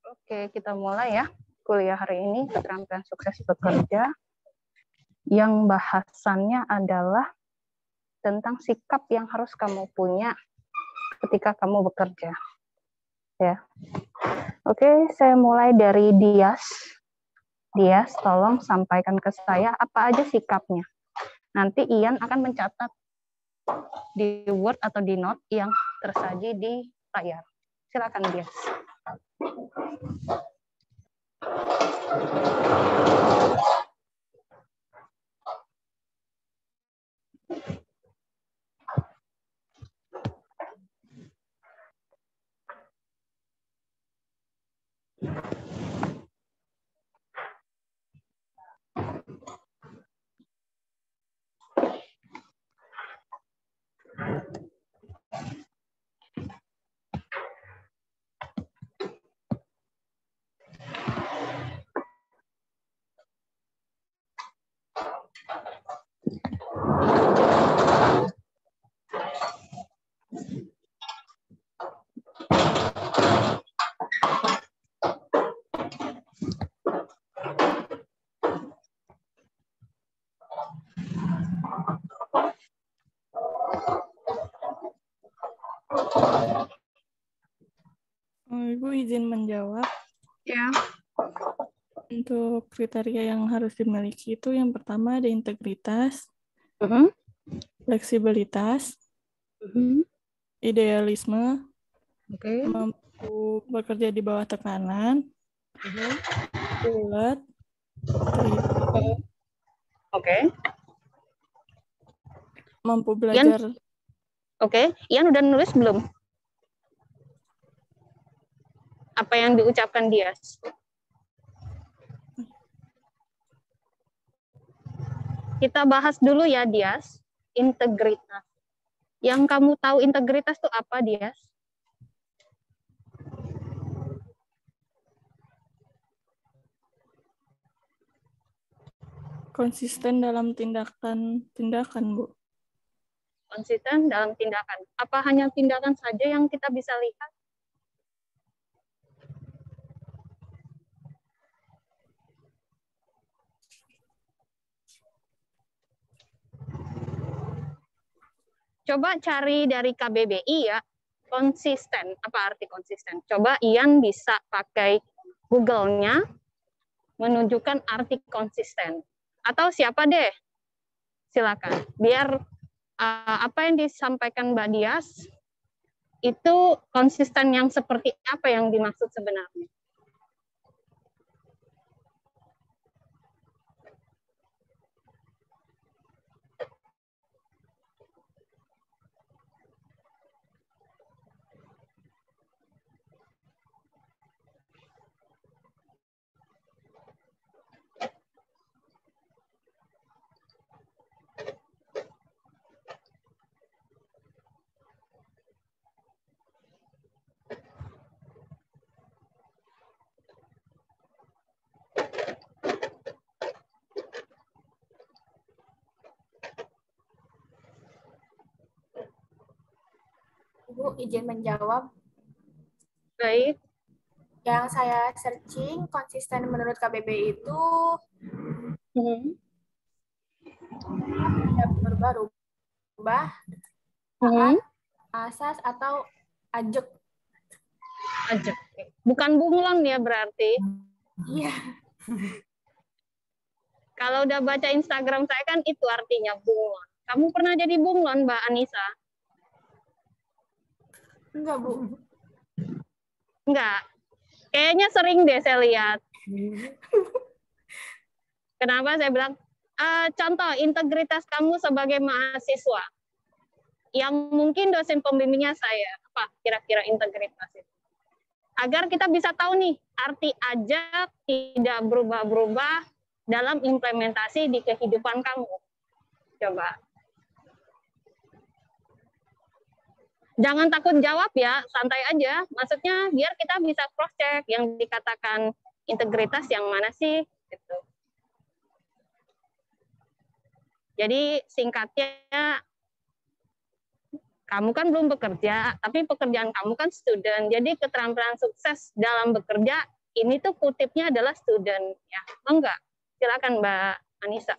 Oke, kita mulai ya. Kuliah hari ini, keterampilan sukses bekerja. Yang bahasannya adalah tentang sikap yang harus kamu punya ketika kamu bekerja. Ya. Oke, saya mulai dari Dias. Dias, tolong sampaikan ke saya apa aja sikapnya. Nanti Ian akan mencatat di Word atau di note yang tersaji di layar. Silakan Dias. Ibu izin menjawab. Ya. Untuk kriteria yang harus dimiliki itu yang pertama ada integritas, fleksibilitas, idealisme, mampu bekerja di bawah tekanan, ulet, mampu belajar. Ian udah nulis belum? Apa yang diucapkan Dias? Kita bahas dulu ya, Dias. Integritas. Yang kamu tahu integritas itu apa, Dias? Konsisten dalam tindakan, Bu. Konsisten dalam tindakan. Apa hanya tindakan saja yang kita bisa lihat? Coba cari dari KBBI ya, konsisten. Apa arti konsisten? Coba Ian bisa pakai Google-nya menunjukkan arti konsisten. Atau siapa deh? Silakan. Biar apa yang disampaikan Mbak Dias itu konsisten yang seperti apa yang dimaksud sebenarnya? Ibu izin menjawab. Baik. Yang saya searching konsisten menurut KBBI itu tidak berubah-ubah saat asas atau ajek. Ajek. Bukan bunglon ya berarti. Iya. Kalau udah baca Instagram saya kan itu artinya bunglon. Kamu pernah jadi bunglon, Mbak Anissa? Enggak, Bu. Enggak. Kayaknya sering deh saya lihat. Kenapa saya bilang, contoh integritas kamu sebagai mahasiswa, yang mungkin dosen pembimbingnya saya, apa kira-kira integritas itu? Agar kita bisa tahu nih, arti ajak tidak berubah-berubah dalam implementasi di kehidupan kamu. Coba. Jangan takut jawab ya, santai aja. Maksudnya biar kita bisa cross check yang dikatakan integritas yang mana sih gitu. Jadi singkatnya kamu kan belum bekerja, tapi pekerjaan kamu kan student. Jadi keterampilan sukses dalam bekerja ini tuh kutipnya adalah student ya. Enggak? Silakan Mbak Anissa.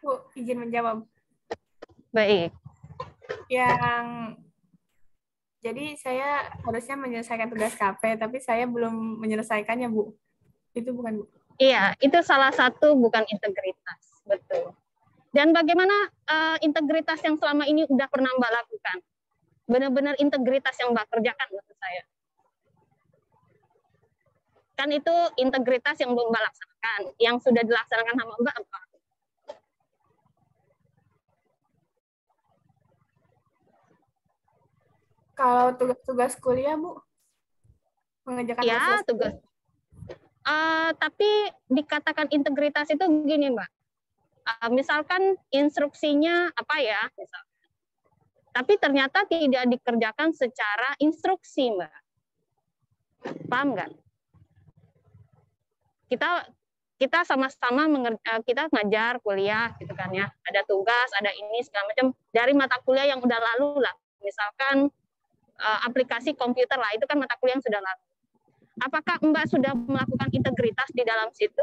Bu, izin menjawab. Baik. Jadi saya harusnya menyelesaikan tugas KP, tapi saya belum menyelesaikannya, Bu. Itu bukan, Bu? Iya, itu salah satu bukan integritas. Betul. Dan bagaimana integritas yang selama ini udah pernah Mbak lakukan? Benar-benar integritas yang Mbak kerjakan maksud saya. Kan itu integritas yang belum Mbak laksanakan. Yang sudah dilaksanakan sama Mbak apa? Kalau tugas-tugas kuliah, Bu? Mengerjakan Ya, tugas. Tapi dikatakan integritas itu gini, Mbak. Misalkan instruksinya apa ya, misalkan. Tapi ternyata tidak dikerjakan secara instruksi, Mbak. Paham nggak? Kita sama-sama kita ngajar kuliah gitu kan ya. Ada tugas, ada ini segala macam dari mata kuliah yang udah lalu lah. Misalkan aplikasi komputer lah, itu kan mata kuliah yang sudah lalu. Apakah Mbak sudah melakukan integritas di dalam situ?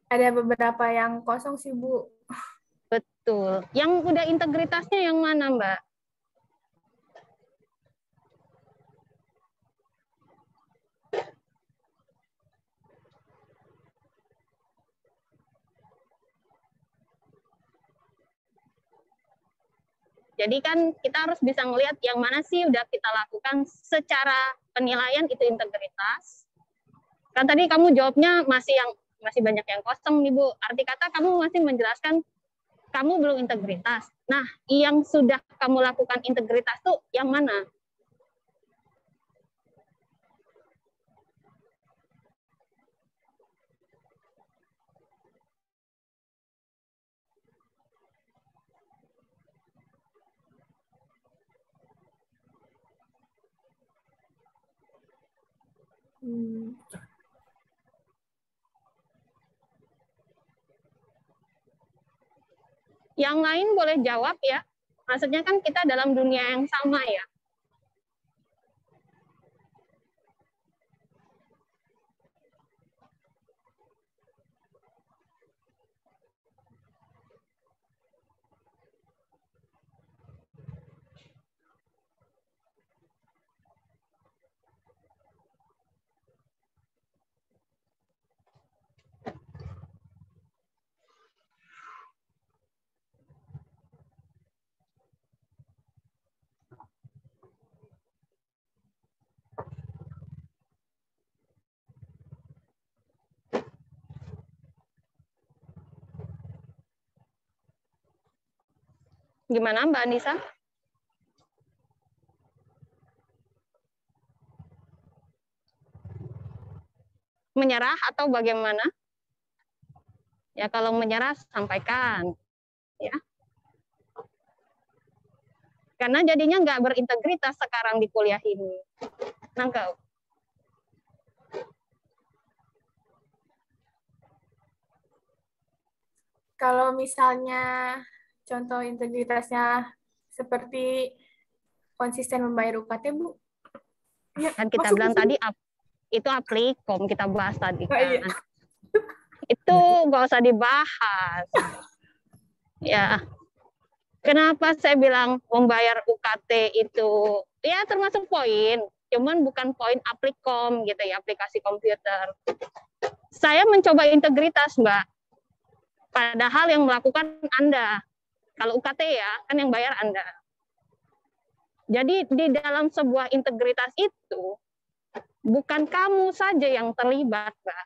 Ada beberapa yang kosong sih, Bu. Betul. Yang udah integritasnya yang mana, Mbak? Jadi kan kita harus bisa melihat yang mana sih udah kita lakukan secara penilaian itu integritas. Kan tadi kamu jawabnya masih banyak yang kosong nih, Bu. Arti kata kamu masih menjelaskan kamu belum integritas. Nah, yang sudah kamu lakukan integritas tuh yang mana? Yang lain boleh jawab ya. Maksudnya kan kita dalam dunia yang sama ya. Gimana Mbak Anissa? Menyerah atau bagaimana? Ya kalau menyerah sampaikan. Ya. Karena jadinya nggak berintegritas sekarang di kuliah ini. Nangkep. Kalau misalnya contoh integritasnya seperti konsisten membayar UKT, Bu. Ya, kan kita bilang tadi itu aplikom kita bahas tadi kan. Iya. Itu nggak usah dibahas. Ya. Kenapa saya bilang membayar UKT itu ya termasuk poin, cuman bukan poin aplikom gitu ya, aplikasi komputer. Saya mencoba integritas, Mbak. Padahal yang melakukan Anda. Kalau UKT ya, kan yang bayar Anda. Jadi di dalam sebuah integritas itu, bukan kamu saja yang terlibat, Mbak.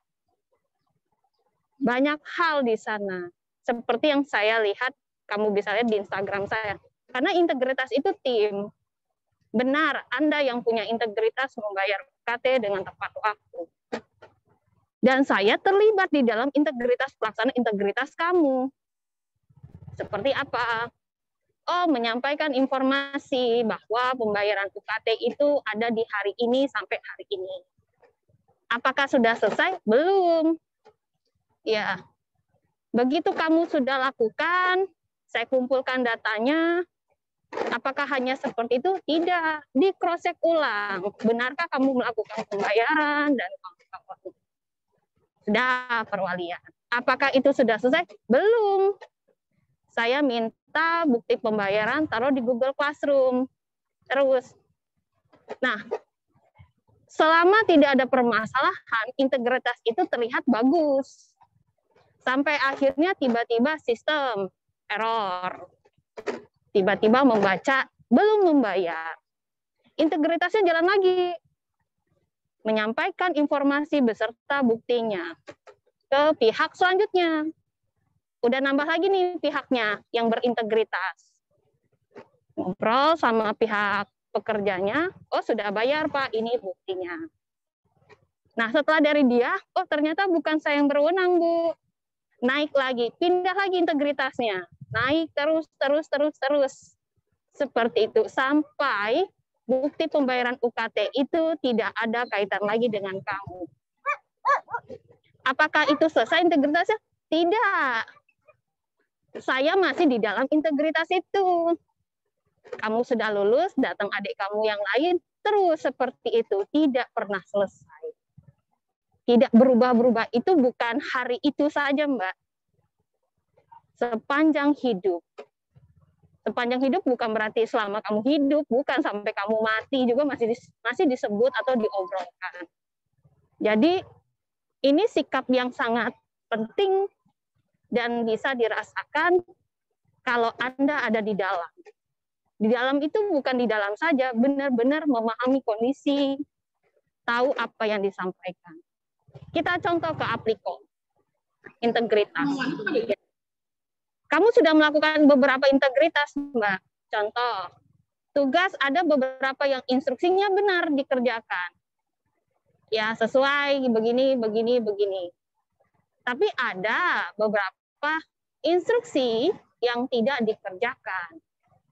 Banyak hal di sana. Seperti yang saya lihat, kamu bisa lihat di Instagram saya. Karena integritas itu tim. Benar, Anda yang punya integritas membayar UKT dengan tepat waktu. Dan saya terlibat di dalam integritas, pelaksanaan integritas kamu. Seperti apa? Oh, menyampaikan informasi bahwa pembayaran UKT itu ada di hari ini sampai hari ini. Apakah sudah selesai? Belum. Ya. Begitu kamu sudah lakukan, saya kumpulkan datanya. Apakah hanya seperti itu? Tidak. Di cross check ulang. Benarkah kamu melakukan pembayaran dan sudah perwalian? Apakah itu sudah selesai? Belum. Saya minta bukti pembayaran taruh di Google Classroom. Terus. Nah, selama tidak ada permasalahan, integritas itu terlihat bagus. Sampai akhirnya tiba-tiba sistem error. Tiba-tiba membaca, belum membayar. Integritasnya jalan lagi. Menyampaikan informasi beserta buktinya ke pihak selanjutnya. Udah nambah lagi nih pihaknya yang berintegritas. Ngobrol sama pihak pekerjanya, oh sudah bayar Pak, ini buktinya. Nah setelah dari dia, oh ternyata bukan saya yang berwenang Bu. Naik lagi, pindah lagi integritasnya. Naik terus. Seperti itu, sampai bukti pembayaran UKT itu tidak ada kaitan lagi dengan kamu. Apakah itu selesai integritasnya? Tidak. Saya masih di dalam integritas itu. Kamu sudah lulus, datang adik kamu yang lain, terus seperti itu, tidak pernah selesai. Tidak berubah-berubah, itu bukan hari itu saja, Mbak. Sepanjang hidup. Sepanjang hidup bukan berarti selama kamu hidup, bukan sampai kamu mati juga masih disebut atau diobrolkan. Jadi, ini sikap yang sangat penting dan bisa dirasakan kalau Anda ada di dalam. Di dalam itu bukan di dalam saja, benar-benar memahami kondisi, tahu apa yang disampaikan. Kita contoh ke Apliko, integritas. Kamu sudah melakukan beberapa integritas, Mbak. Contoh, tugas ada beberapa yang instruksinya benar dikerjakan. Ya, sesuai begini. Tapi ada beberapa instruksi yang tidak dikerjakan.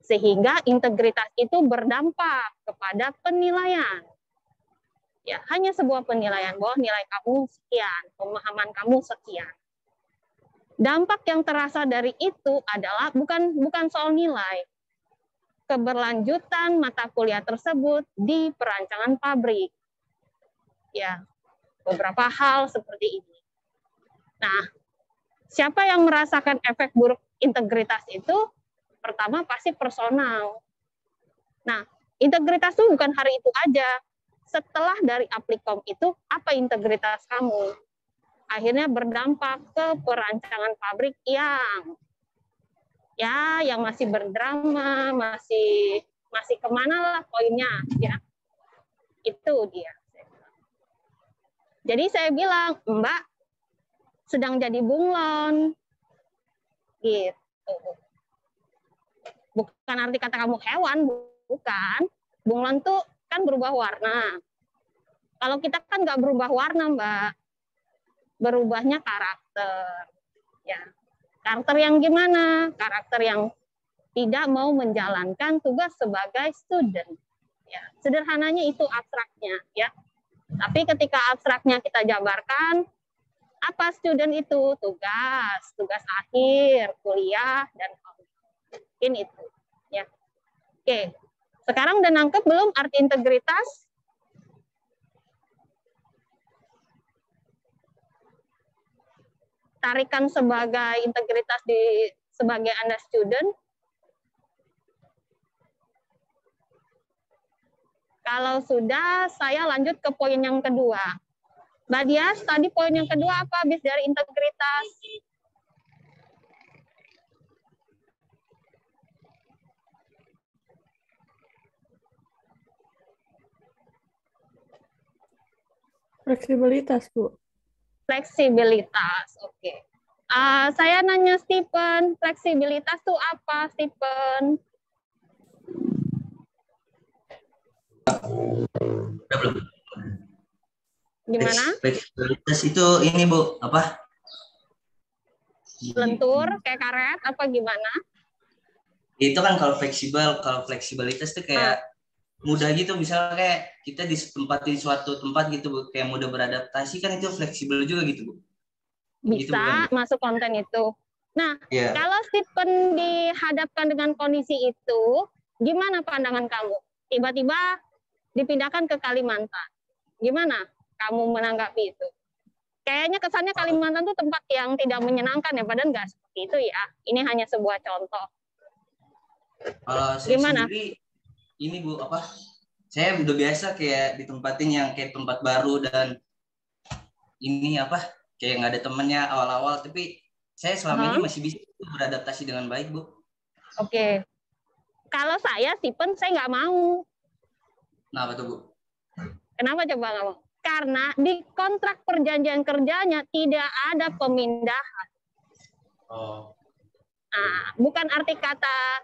Sehingga integritas itu berdampak kepada penilaian. Ya, hanya sebuah penilaian bahwa nilai kamu sekian, pemahaman kamu sekian. Dampak yang terasa dari itu adalah bukan soal nilai. Keberlanjutan mata kuliah tersebut di perancangan pabrik. Ya, beberapa hal seperti ini. Nah, siapa yang merasakan efek buruk integritas itu? Pertama pasti personal. Nah, integritas itu bukan hari itu aja. Setelah dari Aplikom itu, apa integritas kamu? Akhirnya berdampak ke perancangan pabrik yang masih berdrama, masih kemana lah poinnya, ya. Itu dia. Jadi saya bilang, Mbak sedang jadi bunglon, gitu. Bukan arti kata kamu hewan, bukan. Bunglon tuh kan berubah warna. Kalau kita kan nggak berubah warna, Mbak. Berubahnya karakter. Ya. Karakter yang gimana? Karakter yang tidak mau menjalankan tugas sebagai student. Ya. Sederhananya itu abstraknya, ya. Tapi ketika abstraknya kita jabarkan, apa student itu? Tugas akhir, kuliah, dan mungkin itu. Ya. Oke. Sekarang udah nangkep belum arti integritas? Tarikan sebagai integritas sebagai Anda student. Kalau sudah, saya lanjut ke poin yang kedua. Mbak Dias, tadi poin yang kedua apa habis dari integritas? Fleksibilitas, Bu. Fleksibilitas, oke. Saya nanya Stephen, fleksibilitas itu apa, Stephen? Belum. Gimana? Fleksibilitas itu ini Bu, apa? Lentur, kayak karet, apa gimana? Itu kan kalau fleksibel, kalau fleksibilitas itu kayak mudah gitu, misalnya kayak kita ditempatin suatu tempat gitu Bu, kayak mudah beradaptasi kan, itu fleksibel juga gitu Bu. Gitu Bisa bukan, Bu? masuk konten itu. Nah, Iya. kalau Stephen dihadapkan dengan kondisi itu, gimana pandangan kamu? Tiba-tiba dipindahkan ke Kalimantan. Gimana kamu menanggapi itu? Kayaknya kesannya Kalimantan itu tempat yang tidak menyenangkan ya, padahal nggak seperti itu ya. Ini hanya sebuah contoh. Kalau saya Gimana? sendiri ini Bu, apa? Saya udah biasa kayak ditempatin yang kayak tempat baru dan ini apa? Kayak nggak ada temennya awal-awal, tapi saya selama ini masih bisa beradaptasi dengan baik Bu. Oke. Kalau saya Stephen, saya nggak mau. Nah, betul Bu. Kenapa coba nggak mau? Karena di kontrak perjanjian kerjanya tidak ada pemindahan. Oh. Nah, bukan arti kata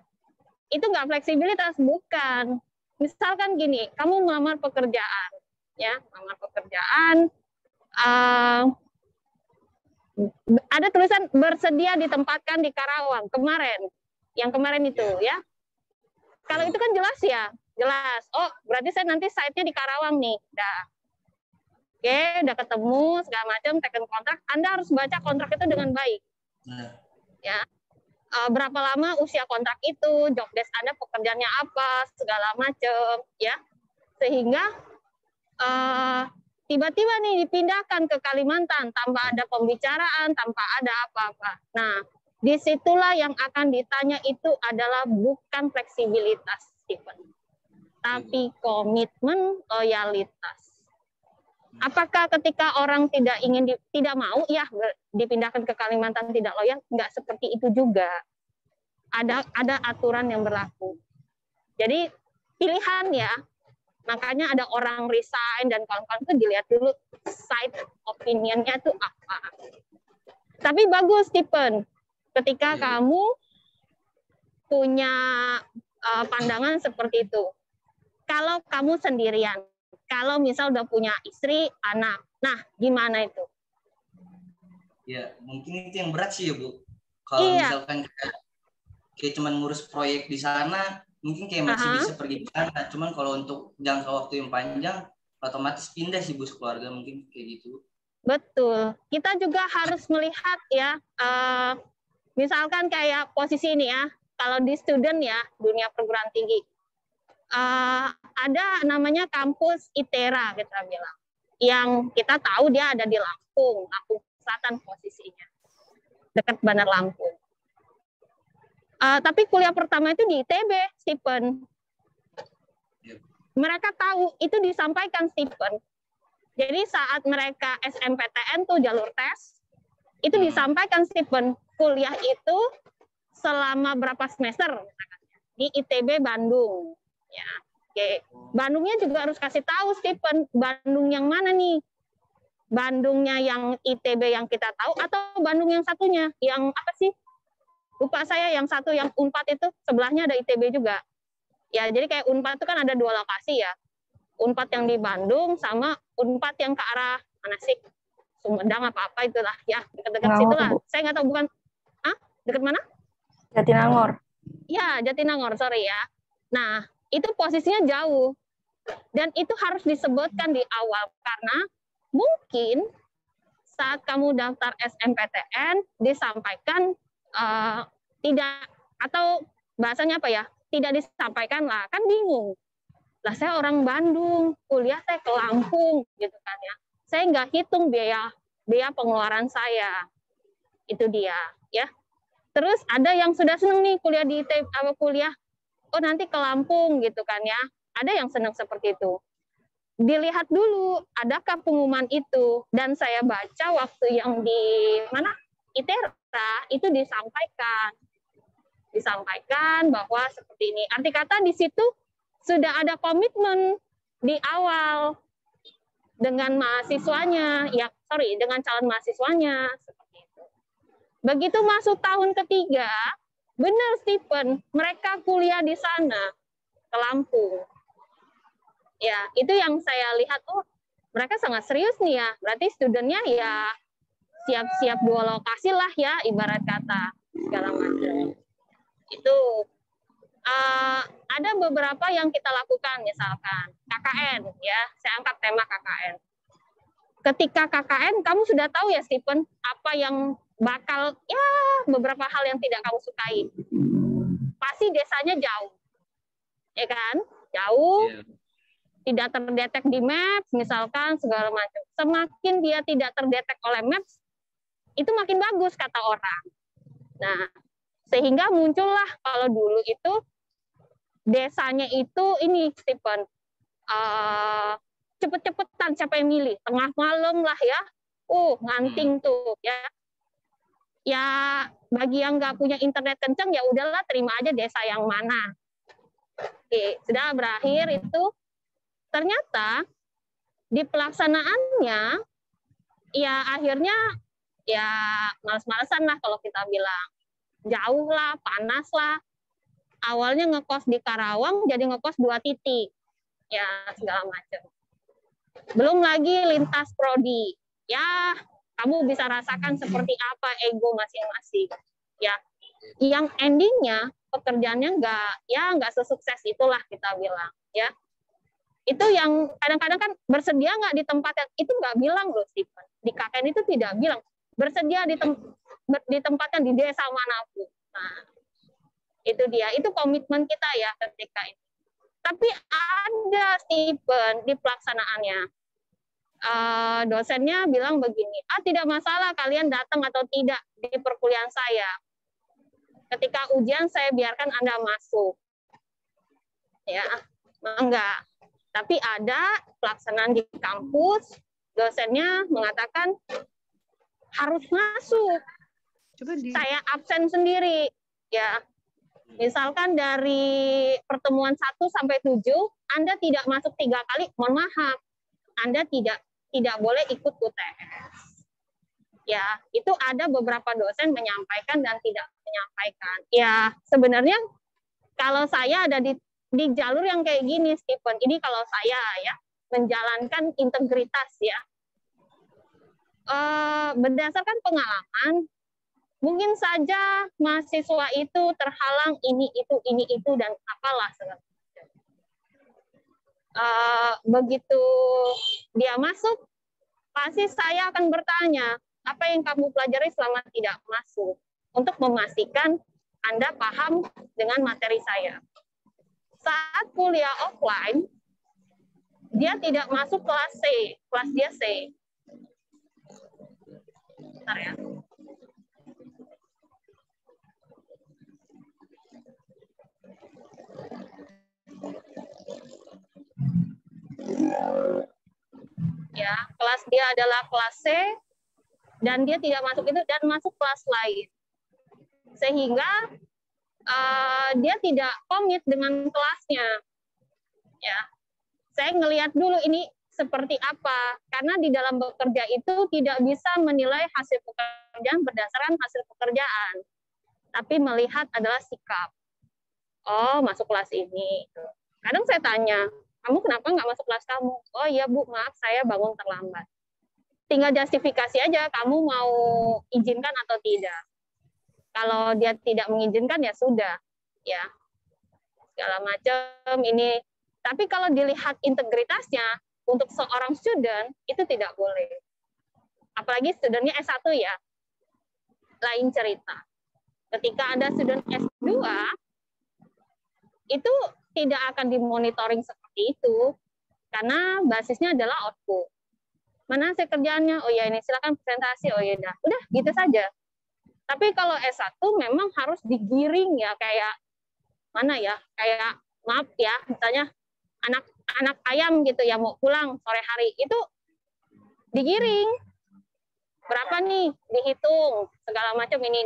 itu nggak fleksibilitas, bukan. Misalkan gini, kamu melamar pekerjaan, ya, melamar pekerjaan, ada tulisan bersedia ditempatkan di Karawang kemarin, yang kemarin itu, ya. Kalau itu kan jelas ya, jelas. Oh, berarti saya nanti site-nya di Karawang nih, dah. Oke, udah ketemu segala macam, taken kontrak. Anda harus baca kontrak itu dengan baik, ya. Berapa lama usia kontrak itu, job desk Anda pekerjaannya apa, segala macam, ya. Sehingga tiba-tiba nih dipindahkan ke Kalimantan tanpa ada pembicaraan, tanpa ada apa-apa. Nah, disitulah yang akan ditanya itu adalah bukan fleksibilitas, Stephen, tapi komitmen, loyalitas. Apakah ketika orang tidak mau ya dipindahkan ke Kalimantan tidak loyal? Enggak seperti itu juga. Ada aturan yang berlaku. Jadi pilihan ya. Makanya ada orang resign dan kawan-kawan itu dilihat dulu side opinion-nya itu apa. Tapi bagus Stephen, ketika kamu punya pandangan seperti itu. Kalau kamu sendirian, kalau misal udah punya istri, anak, nah gimana itu? Ya, mungkin itu yang berat sih ya Bu. Kalau misalkan kayak cuman ngurus proyek di sana, mungkin kayak masih bisa pergi ke sana. Cuman kalau untuk jangka waktu yang panjang, otomatis pindah sih Bu, keluarga mungkin kayak gitu. Betul. Kita juga harus melihat ya, misalkan kayak posisi ini ya, kalau di student ya, dunia perguruan tinggi, ada namanya kampus ITERA kita bilang, yang kita tahu dia ada di Lampung Selatan posisinya, dekat Bandar Lampung. Tapi kuliah pertama itu di ITB, Stephen. Mereka tahu itu disampaikan Stephen. Jadi saat mereka SNMPTN tuh jalur tes, itu disampaikan Stephen, kuliah itu selama berapa semester di ITB Bandung. Ya, oke. Bandungnya juga harus kasih tahu Stephen, Bandung yang mana nih? Bandungnya yang ITB yang kita tahu atau Bandung yang satunya, yang apa sih? Lupa saya, yang satu yang Unpad itu sebelahnya ada ITB juga. Ya, jadi kayak Unpad itu kan ada 2 lokasi ya. Unpad yang di Bandung sama Unpad yang ke arah mana sih? Sumedang apa-apa itulah ya, dekat-dekat situ lah. Saya nggak tahu, bukan dekat mana? Jatinangor. Ya, Jatinangor, sorry ya. Nah, itu posisinya jauh. Dan itu harus disebutkan di awal karena mungkin saat kamu daftar SNMPTN disampaikan tidak, atau bahasanya apa ya, tidak disampaikan lah, kan bingung. Lah saya orang Bandung, kuliah saya ke Lampung gitu kan ya. Saya nggak hitung biaya pengeluaran saya. Itu dia ya. Terus ada yang sudah seneng nih kuliah di kuliah, oh nanti ke Lampung gitu kan ya. Ada yang senang seperti itu. Dilihat dulu adakah pengumuman itu, dan saya baca waktu yang di mana ITERA itu disampaikan bahwa seperti ini. Arti kata di situ sudah ada komitmen di awal dengan mahasiswanya, dengan calon mahasiswanya seperti itu. Begitu masuk tahun ketiga, benar Stephen, mereka kuliah di sana ke Lampung. Ya, itu yang saya lihat, oh mereka sangat serius nih ya. Berarti studentnya ya siap-siap 2 lokasi lah ya, ibarat kata segala macam. Itu ada beberapa yang kita lakukan, misalkan KKN, ya, saya angkat tema KKN. Ketika KKN, kamu sudah tahu ya, Stephen, apa yang bakal, ya, beberapa hal yang tidak kamu sukai. Pasti desanya jauh, ya kan? Jauh, tidak terdetek di Maps, misalkan, segala macam. Semakin dia tidak terdetek oleh Maps, itu makin bagus, kata orang. Nah, sehingga muncullah, kalau dulu itu, desanya itu ini, Stephen, cepet-cepetan siapa yang milih, tengah malam lah ya, nganting tuh ya. Ya bagi yang nggak punya internet kencang ya udahlah terima aja desa yang mana. Oke, sudah berakhir itu, ternyata di pelaksanaannya ya akhirnya ya males-malesan lah kalau kita bilang, jauh lah, panas lah. Awalnya ngekos di Karawang jadi ngekos 2 titik, ya segala macam. Belum lagi lintas prodi, ya kamu bisa rasakan seperti apa ego masing-masing, ya. Yang endingnya pekerjaannya nggak sesukses itulah kita bilang, ya. Itu yang kadang-kadang kan bersedia nggak di tempat yang itu nggak bilang loh, Stephen. Di KKN itu tidak bilang bersedia di tempatnya di desa manapun. Nah, itu dia, itu komitmen kita ya ketika itu. Tapi ada, Stephen, di pelaksanaannya. Dosennya bilang begini, tidak masalah kalian datang atau tidak di perkuliahan saya. Ketika ujian saya biarkan Anda masuk. Ya, enggak. Tapi ada pelaksanaan di kampus, dosennya mengatakan harus masuk. Saya absen sendiri, ya. Misalkan dari pertemuan 1 sampai 7, Anda tidak masuk 3 kali, mohon maaf, Anda tidak boleh ikut UTS. Ya, itu ada beberapa dosen menyampaikan dan tidak menyampaikan. Ya, sebenarnya kalau saya ada di jalur yang kayak gini, Stephen, ini kalau saya ya menjalankan integritas ya, berdasarkan pengalaman, mungkin saja mahasiswa itu terhalang ini itu dan apalah segala macam. Begitu dia masuk, pasti saya akan bertanya, apa yang kamu pelajari selama tidak masuk, untuk memastikan Anda paham dengan materi saya. Saat kuliah offline, dia tidak masuk kelas C, kelas dia C. Bentar ya. Ya, kelas dia adalah kelas C, dan dia tidak masuk itu dan masuk kelas lain. Sehingga dia tidak komit dengan kelasnya. Ya, saya ngelihat dulu ini seperti apa, karena di dalam bekerja itu tidak bisa menilai hasil pekerjaan berdasarkan hasil pekerjaan, tapi melihat adalah sikap. Oh, masuk kelas ini. Kadang saya tanya, kamu kenapa nggak masuk kelas kamu? Oh iya Bu, maaf saya bangun terlambat. Tinggal justifikasi aja, kamu mau izinkan atau tidak. Kalau dia tidak mengizinkan ya sudah, ya segala macam ini. Tapi kalau dilihat integritasnya untuk seorang student itu tidak boleh. Apalagi studentnya S1 ya, lain cerita. Ketika ada student S2, itu tidak akan dimonitoring seperti itu, karena basisnya adalah output. Mana hasil kerjaannya? Oh ya ini silakan presentasi. Oh ya udah gitu saja. Tapi kalau S1 memang harus digiring ya, kayak mana ya? Kayak maaf ya, misalnya anak ayam gitu ya mau pulang sore hari itu digiring. Berapa nih? Dihitung segala macam ini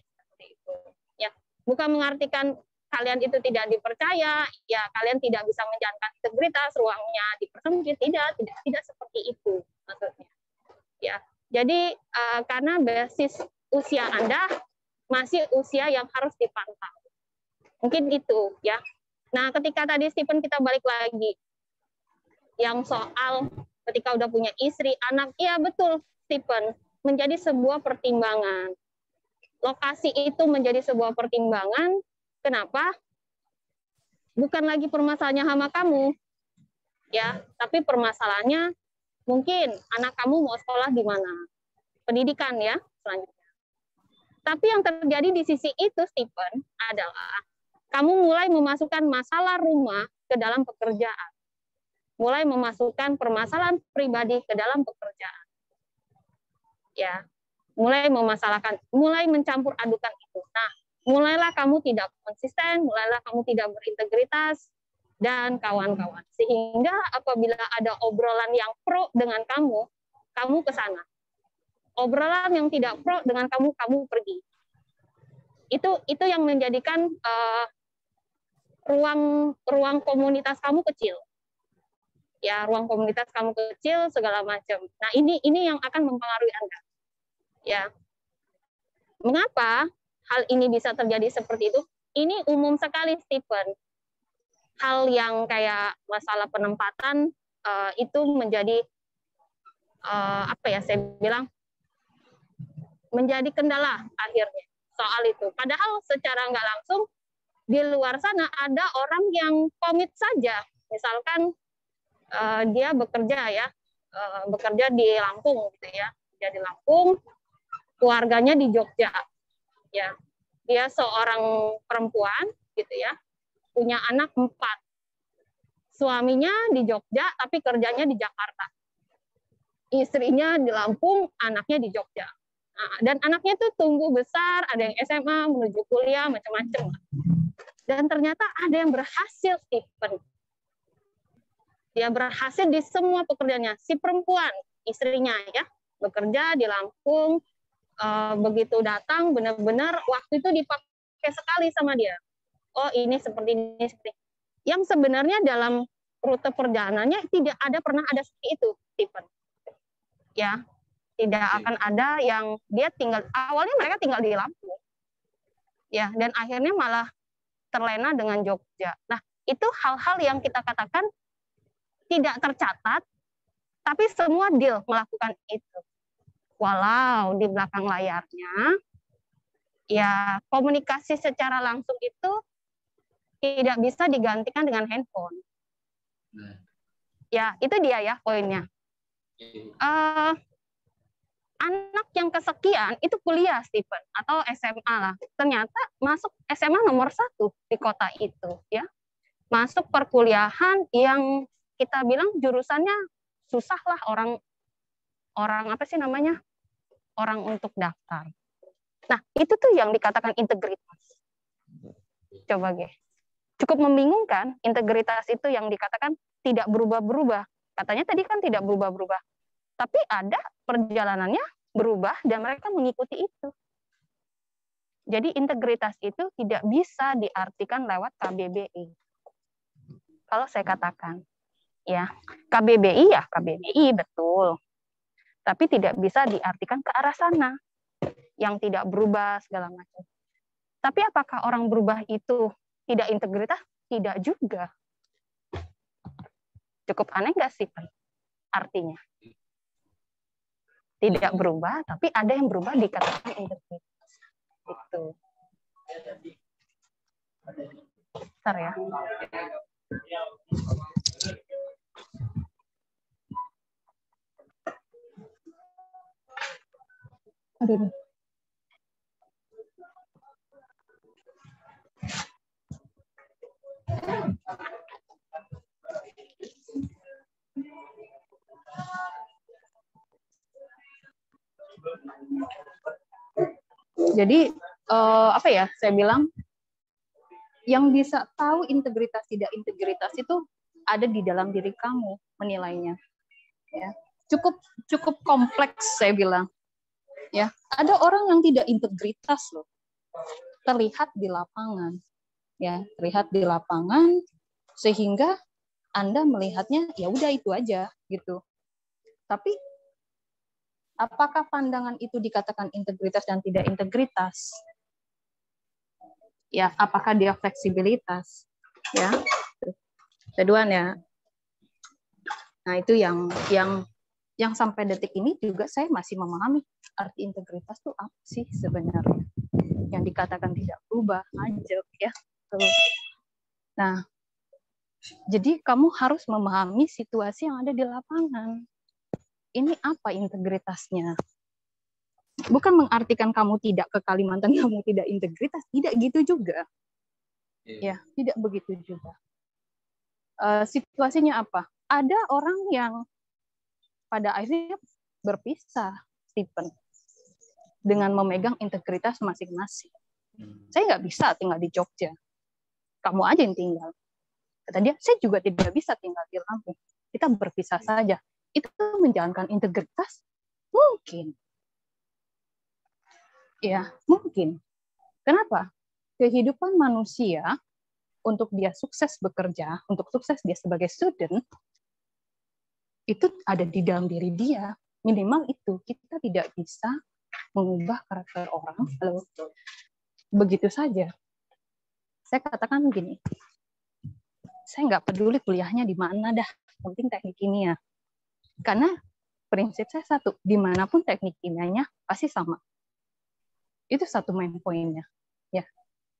seperti itu. Ya, bukan mengartikan kalian itu tidak dipercaya, ya kalian tidak bisa menjalankan integritas, ruangnya dipersempit, tidak seperti itu maksudnya. Ya, jadi karena basis usia Anda masih usia yang harus dipantau. Mungkin itu ya. Nah, ketika tadi Stephen kita balik lagi yang soal ketika udah punya istri, anak, iya betul Stephen, menjadi sebuah pertimbangan. Lokasi itu menjadi sebuah pertimbangan. Kenapa? bukan lagi permasalahannya sama kamu, ya, tapi permasalahannya mungkin anak kamu mau sekolah di mana, pendidikan ya selanjutnya. Tapi yang terjadi di sisi itu, Stephen, adalah kamu mulai memasukkan masalah rumah ke dalam pekerjaan, mulai memasukkan permasalahan pribadi ke dalam pekerjaan, ya, mulai mencampur adukan itu. Nah, mulailah kamu tidak konsisten, mulailah kamu tidak berintegritas, dan kawan-kawan. Sehingga apabila ada obrolan yang pro dengan kamu ke sana. Obrolan yang tidak pro dengan kamu pergi. Itu yang menjadikan ruang komunitas kamu kecil. Ya, ruang komunitas kamu kecil segala macam. Nah, ini yang akan mempengaruhi Anda. Ya. Mengapa hal ini bisa terjadi seperti itu? Ini umum sekali, Stephen. Hal yang kayak masalah penempatan itu menjadi saya bilang menjadi kendala akhirnya soal itu. Padahal secara nggak langsung di luar sana ada orang yang komit saja. Misalkan dia bekerja di Lampung gitu ya, dia di Lampung, keluarganya di Jogja, ya, dia seorang perempuan gitu ya, punya anak 4, suaminya di Jogja tapi kerjanya di Jakarta, istrinya di Lampung, anaknya di Jogja. Nah, dan anaknya tuh tumbuh besar, ada yang SMA menuju kuliah macam-macam. Dan ternyata ada yang berhasil, Stephen. Dia berhasil di semua pekerjaannya. Si perempuan, istrinya ya, bekerja di Lampung, begitu datang benar-benar waktu itu dipakai sekali sama dia. Oh, ini seperti ini, seperti ini. Yang sebenarnya dalam rute perjalanannya tidak pernah ada seperti itu, Stephen. Ya, tidak akan ada yang dia tinggal, awalnya mereka tinggal di Lampung. Ya, dan akhirnya malah terlena dengan Jogja. Nah, itu hal-hal yang kita katakan tidak tercatat, tapi semua deal melakukan itu. Walau di belakang layarnya, ya komunikasi secara langsung itu tidak bisa digantikan dengan handphone. Ya, itu dia ya poinnya. Anak yang kesekian itu kuliah, Stephen, atau SMA lah. Ternyata masuk SMA nomor 1 di kota itu, ya. Masuk perkuliahan yang kita bilang jurusannya susah lah, orang orang untuk daftar. Nah, itu tuh yang dikatakan integritas. Coba cukup membingungkan, integritas itu yang dikatakan tidak berubah-berubah. Katanya tadi kan tidak berubah-berubah. Tapi ada perjalanannya berubah dan mereka mengikuti itu. Jadi integritas itu tidak bisa diartikan lewat KBBI. Kalau saya katakan, ya KBBI ya KBBI betul. Tapi tidak bisa diartikan ke arah sana yang tidak berubah segala macam. Tapi apakah orang berubah itu tidak integritas? Tidak juga. Cukup aneh nggak sih artinya? Tidak berubah, tapi ada yang berubah dikatakan integritas. Itu. Bentar ya. Aduh. Jadi saya bilang yang bisa tahu integritas tidak integritas itu ada di dalam diri kamu menilainya. Ya, cukup kompleks saya bilang. Ya, ada orang yang tidak integritas loh, terlihat di lapangan. Ya, terlihat di lapangan sehingga Anda melihatnya ya udah itu aja gitu. Tapi apakah pandangan itu dikatakan integritas dan tidak integritas? Ya, apakah dia fleksibilitas? Ya, keduaan ya. Nah, itu yang sampai detik ini juga saya masih memahami arti integritas itu apa sih sebenarnya. Yang dikatakan tidak berubah, anjlok ya. Nah, Jadi kamu harus memahami situasi yang ada di lapangan. Ini apa integritasnya? Bukan mengartikan kamu tidak ke Kalimantan, kamu tidak integritas. Tidak gitu juga. Ya, tidak begitu juga. Situasinya apa? Ada orang yang pada akhirnya berpisah, Stephen, dengan memegang integritas masing-masing. Saya nggak bisa tinggal di Jogja. Kamu aja yang tinggal. Kata dia, saya juga tidak bisa tinggal di Lampung. Kita berpisah saja. Itu menjalankan integritas? Mungkin. Ya, mungkin. Kenapa? Kehidupan manusia, untuk dia sukses bekerja, untuk sukses dia sebagai student, itu ada di dalam diri dia. Minimal itu. Kita tidak bisa mengubah karakter orang. Lalu, begitu saja. Saya katakan gini, saya nggak peduli kuliahnya di mana dah, penting teknik kimia. Karena prinsip saya satu, dimanapun teknik kimianya pasti sama. Itu satu main poinnya. Ya.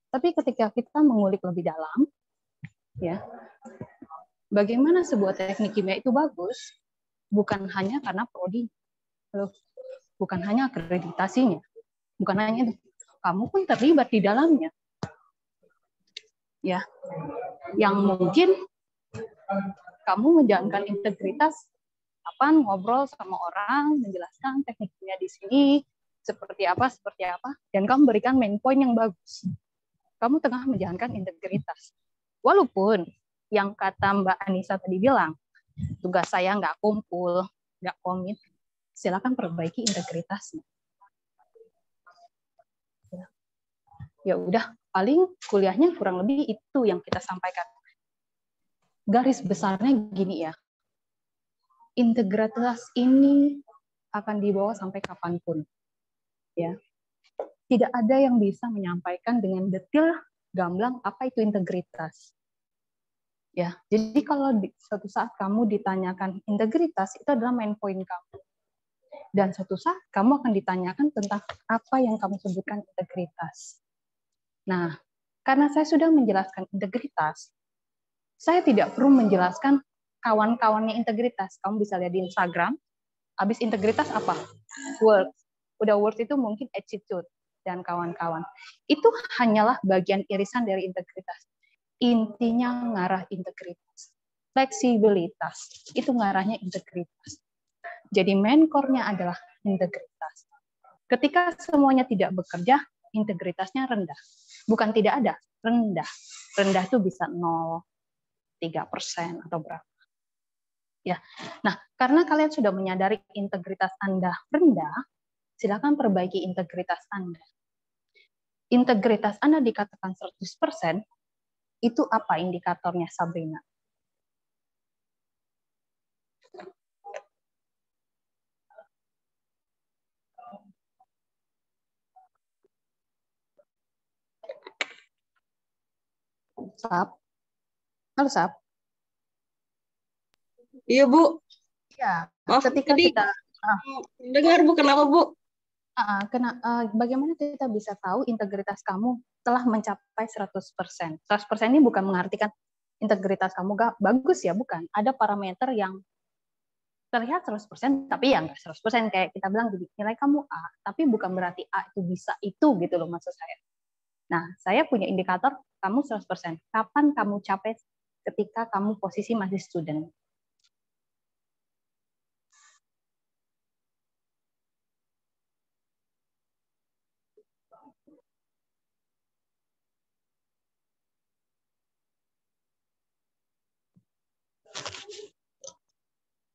Tapi ketika kita mengulik lebih dalam, ya, bagaimana sebuah teknik kimia itu bagus, bukan hanya karena prodi, bukan hanya akreditasinya, bukan hanya itu. Kamu pun terlibat di dalamnya. Ya, yang mungkin kamu menjalankan integritas, kapan ngobrol sama orang, menjelaskan tekniknya di sini seperti apa, dan kamu berikan main point yang bagus. Kamu tengah menjalankan integritas. Walaupun yang kata Mbak Anissa tadi bilang, tugas saya nggak kumpul, nggak komit, silakan perbaiki integritasnya. Ya udah, paling kuliahnya kurang lebih itu yang kita sampaikan. Garis besarnya gini ya, integritas ini akan dibawa sampai kapanpun. Ya, tidak ada yang bisa menyampaikan dengan detail, gamblang apa itu integritas. Ya, jadi kalau suatu saat kamu ditanyakan integritas, itu adalah main point kamu. Dan suatu saat kamu akan ditanyakan tentang apa yang kamu sebutkan integritas. Nah, karena saya sudah menjelaskan integritas, saya tidak perlu menjelaskan kawan-kawannya integritas. Kamu bisa lihat di Instagram, habis integritas apa? Work. Udah work itu mungkin attitude dan kawan-kawan. Itu hanyalah bagian irisan dari integritas. Intinya ngarah integritas. Fleksibilitas, itu ngarahnya integritas. Jadi main core-nya adalah integritas. Ketika semuanya tidak bekerja, integritasnya rendah. Bukan tidak ada, rendah. Rendah itu bisa 0, 3% atau berapa. Ya. Nah, karena kalian sudah menyadari integritas Anda rendah, silakan perbaiki integritas Anda. Integritas Anda dikatakan 100%, itu apa indikatornya, Sabrina? Sap? Halo, Sap? Iya, Bu. Ya, Maaf, ketika tadi kita dengar, Bu, kenapa, Bu? Bagaimana kita bisa tahu integritas kamu telah mencapai 100%? 100% ini bukan mengartikan integritas kamu gak bagus ya, bukan. Ada parameter yang terlihat 100%, tapi ya nggak 100%. Kayak kita bilang, nilai kamu A, tapi bukan berarti A itu bisa itu, gitu loh maksud saya. Nah, saya punya indikator kamu 100%. Kapan kamu capai ketika kamu posisi masih student?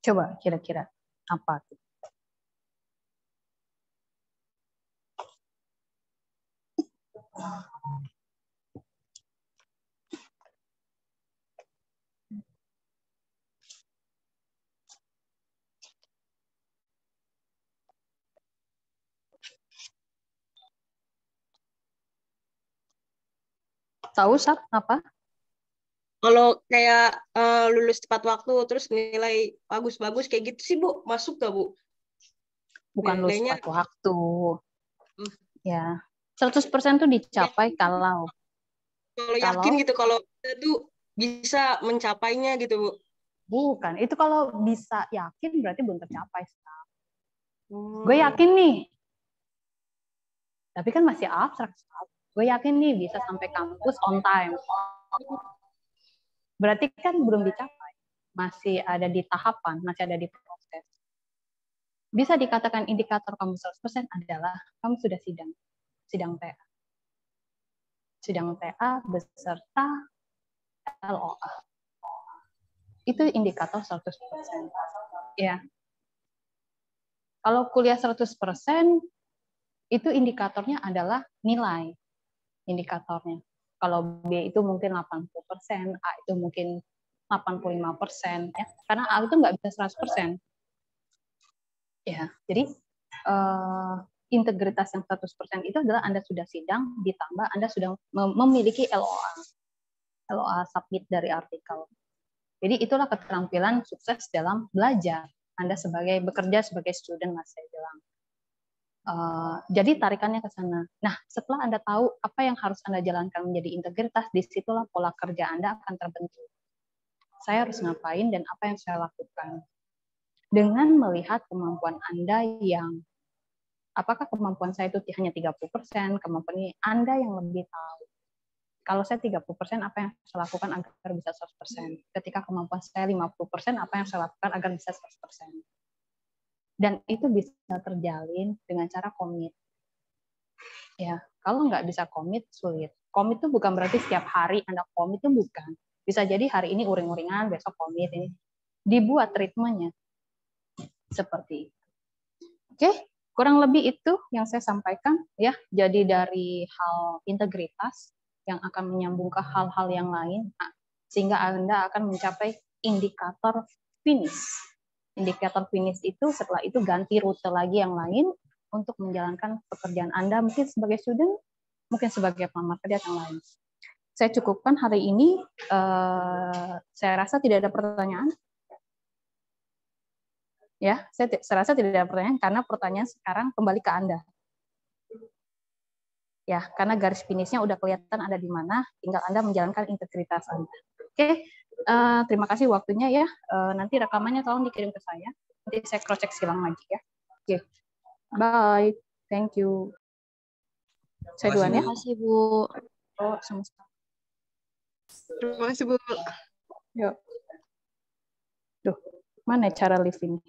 Coba kira-kira apa tuh? Tahu, Sab, apa? Kalau kayak lulus tepat waktu, terus nilai bagus-bagus kayak gitu sih, Bu, masuk gak, Bu? Bukan lulus Nilainya tepat waktu. Ya, 100% itu dicapai kalau yakin gitu, kalau itu bisa mencapainya gitu, Bu? Bukan, itu kalau bisa yakin berarti belum tercapai. Gue yakin nih, tapi kan masih abstrak. Gue yakin nih bisa sampai kampus on time. Berarti kan belum dicapai, masih ada di tahapan, masih ada di proses. Bisa dikatakan indikator kamu 100% adalah kamu sudah sidang TA. Sidang TA beserta LOA. Itu indikator 100%. Ya. Kalau kuliah 100%, itu indikatornya adalah nilai. Indikatornya. Kalau B itu mungkin 80%, A itu mungkin 85%. Ya. Karena A itu nggak bisa 100%. Ya, jadi integritas yang 100% itu adalah Anda sudah sidang, ditambah Anda sudah memiliki LOA. LOA submit dari artikel. Jadi itulah keterampilan sukses dalam belajar. Anda bekerja sebagai student, mas saya bilang. Jadi tarikannya ke sana. Nah, setelah Anda tahu apa yang harus Anda jalankan menjadi integritas, disitulah pola kerja Anda akan terbentuk. Saya harus ngapain dan apa yang saya lakukan. Dengan melihat kemampuan Anda yang, apakah kemampuan saya itu hanya 30%, kemampuan Anda yang lebih tahu. Kalau saya 30%, apa yang saya lakukan agar bisa 100%. Ketika kemampuan saya 50%, apa yang saya lakukan agar bisa 100%. Dan itu bisa terjalin dengan cara komit. Ya, kalau nggak bisa komit, sulit. Komit itu bukan berarti setiap hari Anda komit, itu bukan. Bisa jadi hari ini uring-uringan, besok komit. Ini dibuat treatmentnya seperti itu. Oke, kurang lebih itu yang saya sampaikan. Ya, jadi dari hal integritas yang akan menyambung ke hal-hal yang lain, sehingga Anda akan mencapai indikator finish. Indikator finish itu setelah itu ganti rute lagi yang lain untuk menjalankan pekerjaan Anda, mungkin sebagai student, mungkin sebagai pelamar kerja yang lain. Saya cukupkan hari ini. Saya rasa tidak ada pertanyaan. Ya, saya rasa tidak ada pertanyaan karena pertanyaan sekarang kembali ke Anda. Ya, karena garis finishnya udah kelihatan ada di mana, tinggal Anda menjalankan integritas Anda. Oke, terima kasih waktunya ya. Nanti rekamannya tolong dikirim ke saya. Nanti saya cross check silang lagi ya. Oke, bye. Thank you. Saya duluan ya. Terima kasih, Bu. Oh, sama-sama. Terima kasih, Bu. Yuk. Duh, mana cara live ini?